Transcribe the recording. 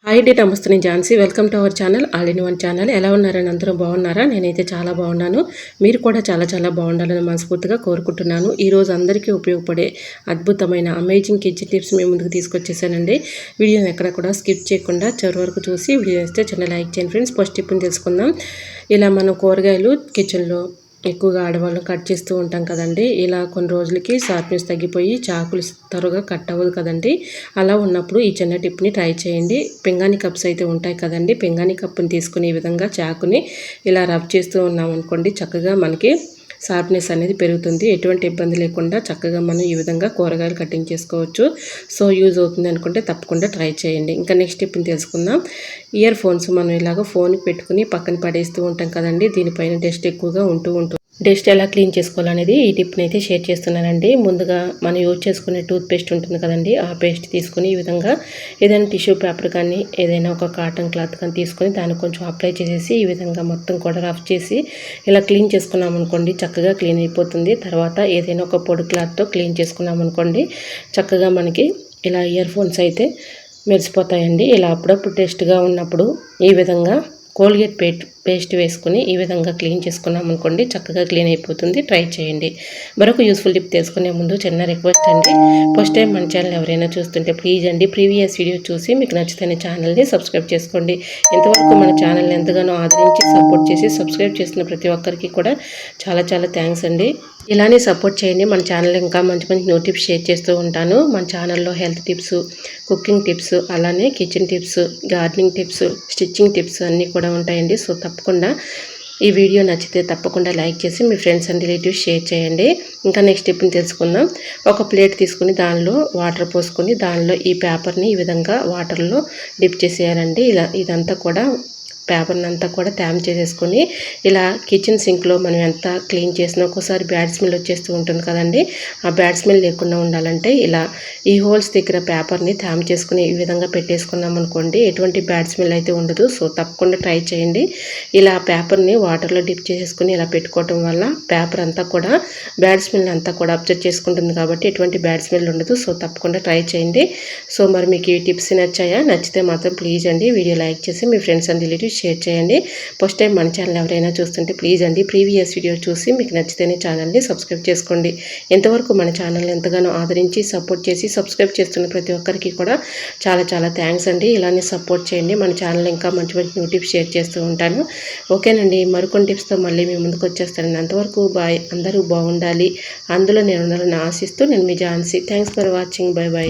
Hi D నమస్తే, నేను Jhansi. Welcome to our channel all in one channel. ఎలా ఉన్నారని అందరూ బాగున్నారా? నేనైతే చాలా బాగున్నాను. మీరు కూడా చాలా బాగుండాలని మనస్ఫూర్తిగా కోరుకుంటున్నాను. ఈరోజు అందరికీ ఉపయోగపడే అద్భుతమైన అమేజింగ్ కిచెన్ టిప్స్ మీ ముందుకు తీసుకొచ్చేసానండి. వీడియోని ఎక్కడ కూడా స్కిప్ చేయకుండా చివరి వరకు చూసి వీడియో వేస్తే చిన్న లైక్ చేయండి ఫ్రెండ్స్. ఫస్ట్ టిప్ని తెలుసుకుందాం. ఇలా మనం కూరగాయలు కిచెన్లో ఎక్కువగా ఆడవాళ్ళం కట్ చేస్తూ ఉంటాం కదండి. ఇలా కొన్ని రోజులకి షార్ప్నెస్ తగ్గిపోయి చాకులు త్వరగా కట్ అవ్వదు కదండి. అలా ఉన్నప్పుడు ఈ చిన్న టిప్ని ట్రై చేయండి. పింగాణి కప్స్ అయితే ఉంటాయి కదండి. పింగాణి కప్పుని తీసుకుని ఈ విధంగా చాకుని ఇలా రబ్ చేస్తూ ఉన్నాం అనుకోండి, చక్కగా మనకి షార్ప్నెస్ అనేది పెరుగుతుంది. ఎటువంటి ఇబ్బంది లేకుండా చక్కగా మనం ఈ విధంగా కూరగాయలు కటింగ్ చేసుకోవచ్చు. సో యూజ్ అవుతుంది అనుకుంటే తప్పకుండా ట్రై చేయండి. ఇంకా నెక్స్ట్ టిప్ని తెలుసుకుందాం. ఇయర్ ఫోన్స్ మనం ఇలాగ ఫోన్కి పెట్టుకుని పక్కన పడేస్తూ ఉంటాం కదండి. దీనిపైన డస్ట్ ఎక్కువగా ఉంటుంది. డస్ట్ ఎలా క్లీన్ చేసుకోవాలనేది ఈ టిప్ని అయితే షేర్ చేస్తున్నానండి. ముందుగా మనం యూజ్ చేసుకునే టూత్ పేస్ట్ ఉంటుంది కదండి. ఆ పేస్ట్ తీసుకుని ఈ విధంగా ఏదైనా టిష్యూ పేపర్ కానీ ఏదైనా ఒక కాటన్ క్లాత్ కానీ తీసుకొని దాన్ని కొంచెం అప్లై చేసేసి ఈ విధంగా మొత్తం కూడా రఫ్ చేసి ఇలా క్లీన్ చేసుకున్నాం అనుకోండి, చక్కగా క్లీన్ అయిపోతుంది. తర్వాత ఏదైనా ఒక పొడి క్లాత్తో క్లీన్ చేసుకున్నాం అనుకోండి, చక్కగా మనకి ఇలా ఇయర్ ఫోన్స్ అయితే మెరిసిపోతాయండి. ఇలా అప్పుడప్పుడు టెస్ట్గా ఉన్నప్పుడు ఈ విధంగా కోల్గేట్ పేస్ట్ వేసుకుని ఈ విధంగా క్లీన్ చేసుకున్నాం అనుకోండి, చక్కగా క్లీన్ అయిపోతుంది. ట్రై చేయండి. మరొక యూస్ఫుల్ టిప్ తెలుసుకునే ముందు చిన్న రిక్వెస్ట్ అండి. ఫస్ట్ టైం మన ఛానల్ ఎవరైనా చూస్తుంటే ప్లీజ్ అండి, ప్రీవియస్ వీడియో చూసి మీకు నచ్చితే ఛానల్ని సబ్స్క్రైబ్ చేసుకోండి. ఇంతవరకు మన ఛానల్ని ఎంతగానో ఆదరించి సపోర్ట్ చేసి సబ్స్క్రైబ్ చేసిన ప్రతి ఒక్కరికి కూడా చాలా థ్యాంక్స్ అండి. ఇలానే సపోర్ట్ చేయండి. మన ఛానల్ ఇంకా మంచి న్యూ టిప్స్ షేర్ చేస్తూ ఉంటాను. మన ఛానల్లో హెల్త్ టిప్స్, కుకింగ్ టిప్స్, అలానే kitchen tips, gardening tips, stitching tips అన్నీ కూడా ఉంటాయండి. సో తప్పకుండా ఈ వీడియో నచ్చితే తప్పకుండా లైక్ చేసి మీ ఫ్రెండ్స్ అండ్ రిలేటివ్స్ షేర్ చేయండి. ఇంకా నెక్స్ట్ టిప్ని తెలుసుకుందాం. ఒక ప్లేట్ తీసుకుని దానిలో వాటర్ పోసుకొని దానిలో ఈ పేపర్ని ఈ విధంగా వాటర్లో డిప్ చేసేయాలండి. ఇదంతా కూడా పేపర్ని అంతా కూడా ట్యామ్ చేసేసుకొని ఇలా కిచెన్ సింక్లో మనం ఎంత క్లీన్ చేసినా ఒక్కోసారి బ్యాడ్ స్మెల్ వచ్చేస్తూ ఉంటుంది కదండి. ఆ బ్యాడ్ స్మెల్ లేకుండా ఉండాలంటే ఇలా ఈ హోల్స్ దగ్గర పేపర్ని ట్యామ్ చేసుకుని ఈ విధంగా పెట్టేసుకున్నాం అనుకోండి, ఎటువంటి బ్యాడ్ స్మెల్ అయితే ఉండదు. సో తప్పకుండా ట్రై చేయండి. ఇలా పేపర్ని వాటర్లో డిప్ చేసేసుకుని ఇలా పెట్టుకోవటం వల్ల పేపర్ అంతా కూడా బ్యాడ్ స్మెల్ అంతా కూడా అబ్జర్వ్ చేసుకుంటుంది కాబట్టి ఎటువంటి బ్యాడ్ స్మెల్ ఉండదు. సో తప్పకుండా ట్రై చేయండి. సో మరి మీకు ఈ టిప్స్ నచ్చాయా? నచ్చితే మాత్రం ప్లీజ్ అండి వీడియో లైక్ చేసి మీ ఫ్రెండ్స్ అండ్ రిలేటివ్స్ షేర్ చేయండి. ఫస్ట్ టైం మన ఛానల్ ఎవరైనా చూస్తుంటే ప్లీజ్ అండి, ప్రీవియస్ వీడియో చూసి మీకు నచ్చితేనే ఛానల్ని సబ్స్క్రైబ్ చేసుకోండి. ఎంతవరకు మన ఛానల్ని ఎంతగానో ఆదరించి సపోర్ట్ చేసి సబ్స్క్రైబ్ చేస్తున్న ప్రతి ఒక్కరికి కూడా చాలా థ్యాంక్స్ అండి. ఇలానే సపోర్ట్ చేయండి. మన ఛానల్ ఇంకా మంచి న్యూ టిప్స్ షేర్ చేస్తూ ఉంటాను. ఓకేనండి, మరికొన్ని టిప్స్తో మళ్ళీ మీ ముందుకు వచ్చేస్తానండి. అంతవరకు బాయ్. అందరూ బాగుండాలి, అందులో నేను ఉండాలని ఆశిస్తూ నేను మీ Jhansi. Thanks for watching. By.